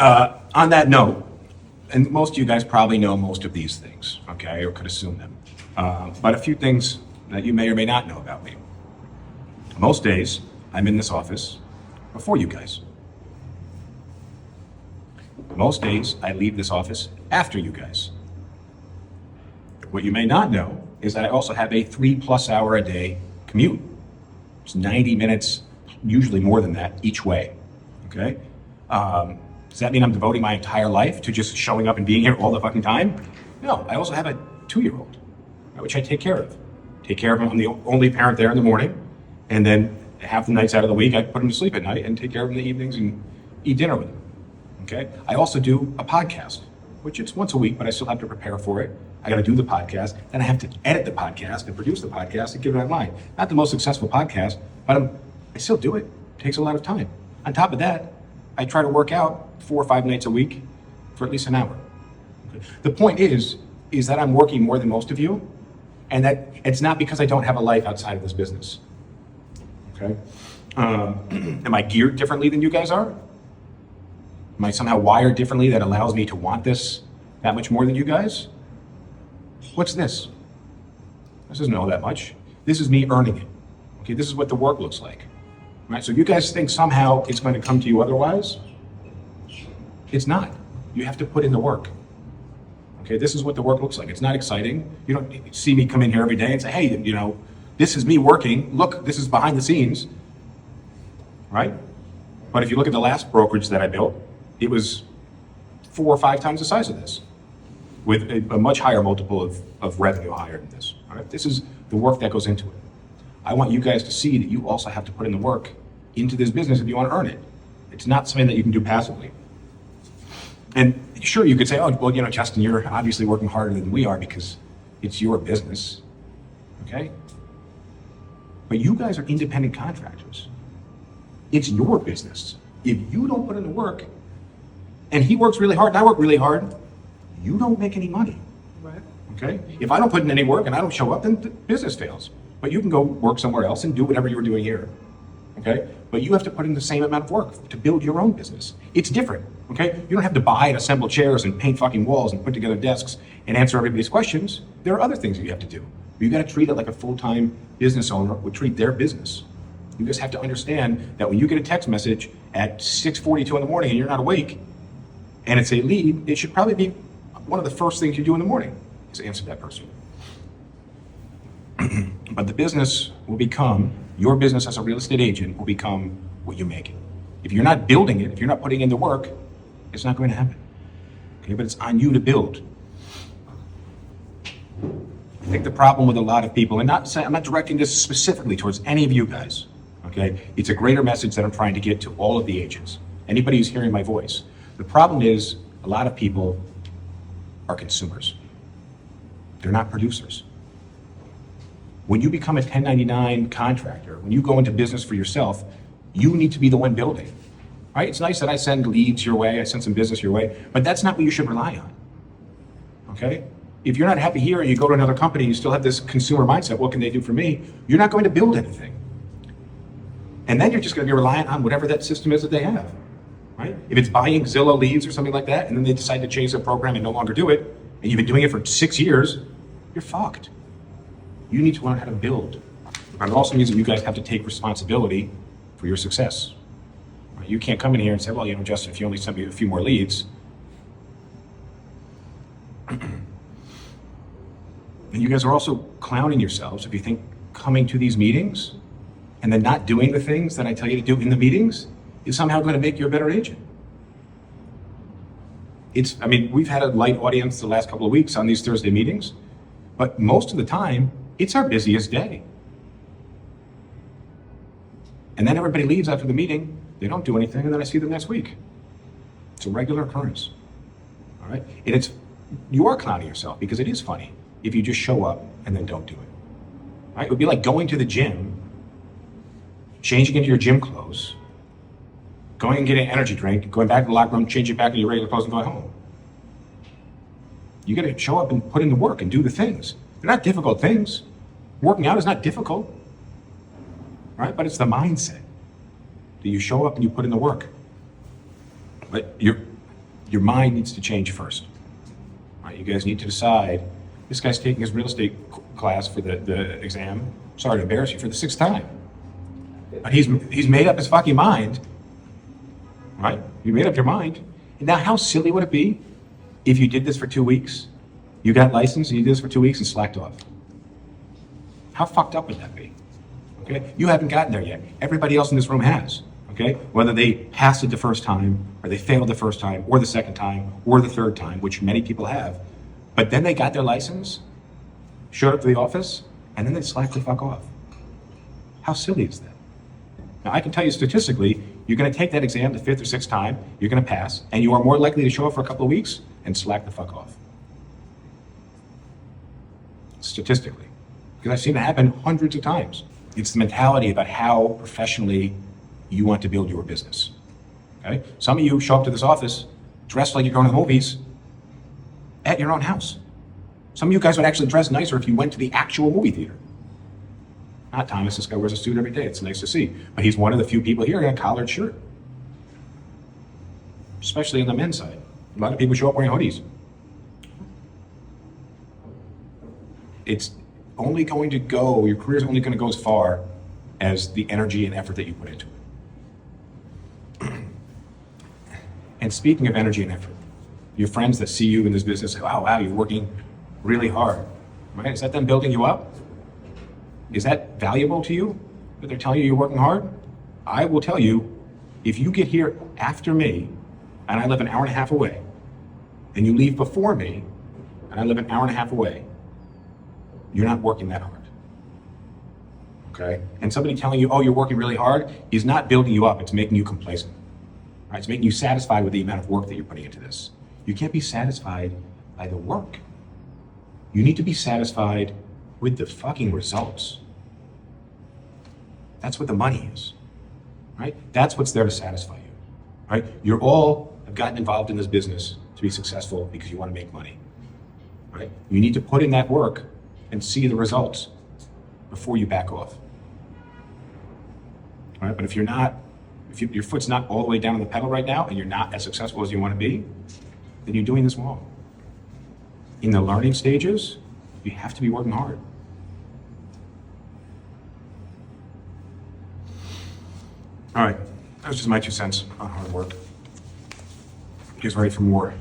On that note, and most of you guys probably know most of these things, okay, or could assume them. But a few things that you may or may not know about me. Most days, I'm in this office before you guys. Most days, I leave this office after you guys. What you may not know is that I also have a 3+ hour a day commute. It's 90 minutes, usually more than that, each way, okay? Does that mean I'm devoting my entire life to just showing up and being here all the fucking time? No, I also have a 2-year-old, which I take care of. Take care of him. I'm the only parent there in the morning, and then half the nights out of the week, I put him to sleep at night and take care of him in the evenings and eat dinner with him, okay? I also do a podcast, which it's once a week, but I still have to prepare for it. I got to do the podcast, then I have to edit the podcast and produce the podcast and give it online. Not the most successful podcast, but I still do it. It takes a lot of time. On top of that, I try to work out 4 or 5 nights a week for at least an hour. Okay. The point is that I'm working more than most of you, and that it's not because I don't have a life outside of this business. Okay? Am I geared differently than you guys are? Am I somehow wired differently that allows me to want this that much more than you guys? What's this? This doesn't know that much. This is me earning it. Okay, this is what the work looks like. Right? So you guys think somehow it's going to come to you otherwise? It's not. You have to put in the work. Okay, this is what the work looks like. It's not exciting. You don't see me come in here every day and say, hey, you know, this is me working. Look, this is behind the scenes. Right? But if you look at the last brokerage that I built, it was 4 or 5 times the size of this, with a much higher multiple of revenue higher than this. All right? This is the work that goes into it. I want you guys to see that you also have to put in the work into this business if you want to earn it. It's not something that you can do passively. And sure, you could say, oh, well, you know, Justin, you're obviously working harder than we are because it's your business, okay? But you guys are independent contractors. It's your business. If you don't put in the work, and he works really hard and I work really hard, you don't make any money, Right. okay? If I don't put in any work and I don't show up, then the business fails. But you can go work somewhere else and do whatever you were doing here, okay? But you have to put in the same amount of work to build your own business. It's different, okay? You don't have to buy and assemble chairs and paint fucking walls and put together desks and answer everybody's questions. There are other things that you have to do. You gotta treat it like a full-time business owner would treat their business. You just have to understand that when you get a text message at 6:42 in the morning and you're not awake, and it's a lead, it should probably be one of the first things you do in the morning is answer that person. But the business will become, your business as a real estate agent will become what you make it. If you're not building it, if you're not putting in the work, it's not going to happen. Okay, but it's on you to build. I think the problem with a lot of people, and I'm not directing this specifically towards any of you guys, okay? It's a greater message that I'm trying to get to all of the agents, anybody who's hearing my voice. The problem is a lot of people are consumers. They're not producers. When you become a 1099 contractor, when you go into business for yourself, you need to be the one building, right? It's nice that I send leads your way, I send some business your way, but that's not what you should rely on, okay? If you're not happy here and you go to another company, you still have this consumer mindset, what can they do for me? You're not going to build anything. And then you're just going to be reliant on whatever that system is that they have, right? If it's buying Zillow leads or something like that, and then they decide to change their program and no longer do it, and you've been doing it for 6 years, you're fucked. You need to learn how to build. But it also means that you guys have to take responsibility for your success. Right? You can't come in here and say, well, you know, Justin, if you only send me a few more leads. And you guys are also clowning yourselves if you think coming to these meetings and then not doing the things that I tell you to do in the meetings is somehow going to make you a better agent. I mean, we've had a light audience the last couple of weeks on these Thursday meetings, but most of the time, it's our busiest day. And then everybody leaves after the meeting, they don't do anything, and then I see them next week. It's a regular occurrence, all right? And you are clowning yourself because it is funny if you just show up and then don't do it, right? It would be like going to the gym, changing into your gym clothes, going and getting an energy drink, going back to the locker room, changing back into your regular clothes and going home. You gotta show up and put in the work and do the things. They're not difficult things. Working out is not difficult, right? But it's the mindset that you show up and you put in the work. But your mind needs to change first. All right, you guys need to decide. This guy's taking his real estate class for the exam. Sorry to embarrass you, for the 6th time. But he's made up his fucking mind, right? You made up your mind. And now, how silly would it be if you did this for 2 weeks? You got licensed and you did this for 2 weeks and slacked off. How fucked up would that be? Okay, you haven't gotten there yet. Everybody else in this room has. Okay, whether they passed it the first time, or they failed the first time, or the second time, or the third time, which many people have. But then they got their license, showed up to the office, and then they slacked the fuck off. How silly is that? Now, I can tell you statistically, you're going to take that exam the 5th or 6th time, you're going to pass, and you are more likely to show up for a couple of weeks and slack the fuck off. Statistically. Because I've seen it happen hundreds of times. It's the mentality about how professionally you want to build your business. Okay? Some of you show up to this office dressed like you're going to the movies at your own house. Some of you guys would actually dress nicer if you went to the actual movie theater. Not Thomas, this guy wears a suit every day. It's nice to see. But he's one of the few people here in a collared shirt. Especially on the men's side. A lot of people show up wearing hoodies. It's only going to go, your career is only going to go as far as the energy and effort that you put into it. And speaking of energy and effort, your friends that see you in this business say, wow, you're working really hard, right? Is that them building you up? Is that valuable to you, that they're telling you you're working hard? I will tell you, if you get here after me, and I live an hour and a half away, and you leave before me, and I live an hour and a half away, you're not working that hard, okay? And somebody telling you, oh, you're working really hard, is not building you up, it's making you complacent. Right? It's making you satisfied with the amount of work that you're putting into this. You can't be satisfied by the work. You need to be satisfied with the fucking results. That's what the money is, right? That's what's there to satisfy you, right? You're all have gotten involved in this business to be successful because you want to make money, right? You need to put in that work and see the results before you back off, all right? But if you're not, your foot's not all the way down on the pedal right now and you're not as successful as you want to be, then you're doing this wrong. In the learning stages, you have to be working hard. All right, that was just my 2 cents on hard work. Get ready for more.